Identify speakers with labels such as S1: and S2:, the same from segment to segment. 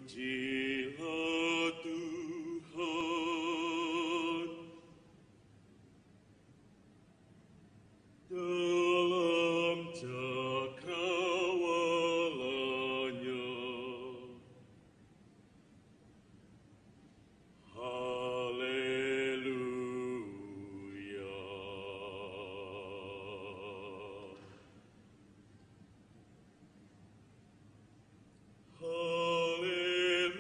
S1: Terpujilah Tuhan dalam cakrawalanya. Haleluya. Haleluya.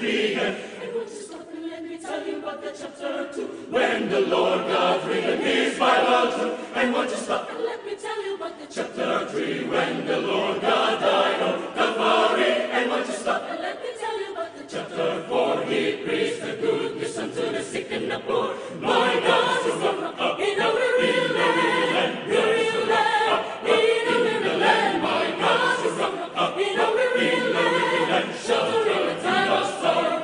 S2: began. And won't you stop and let me tell you about the chapter 2, when the Lord God written his Bible true. And won't you stop and let me tell you about the chapter 3, when the Lord God died on Calvary. And won't you stop and let me tell you about the chapter 4, he preached the good news unto the sick and the poor. My God is the rock in our real land, the real land, in our real land. My God is the rock in our real land, shelter in the time of storm.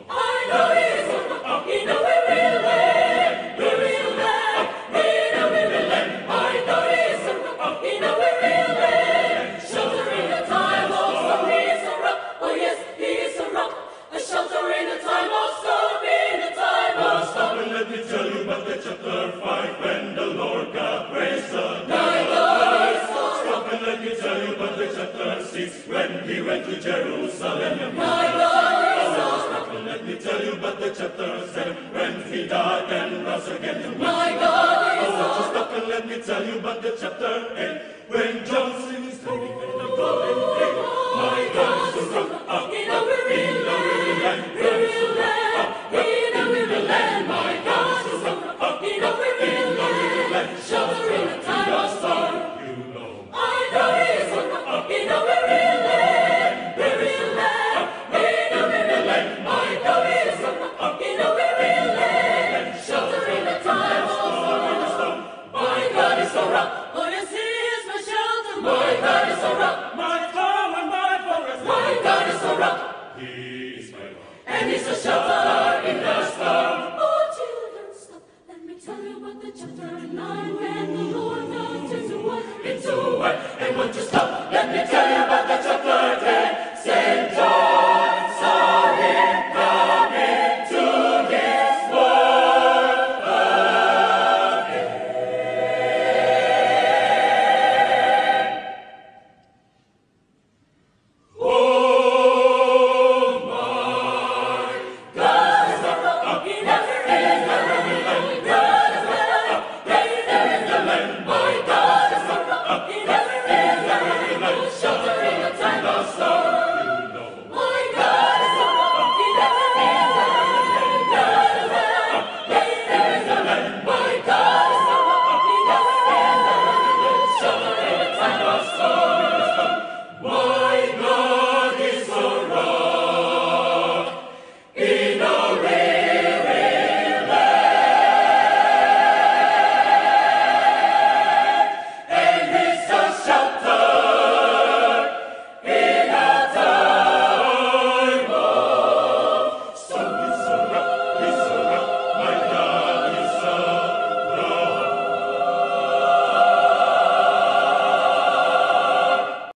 S2: I know he is the rock in our real land, the real land, in our real land. My God is the rock in our real land, shelter in the time of storm. He is the rock, oh yes, he is the rock, a shelter in the time of storm, in the time of storm.
S3: Stop and let me tell you about the chapter 5, when the Lord God raised the
S2: My God is the
S3: Stop and let me tell you about the chapter 6, when he went to Jerusalem.
S2: My God is the
S3: Stop and let me tell you about the chapter 7, when he died and rose again.
S2: My God is
S3: Stop and let me tell you about the chapter 8, when John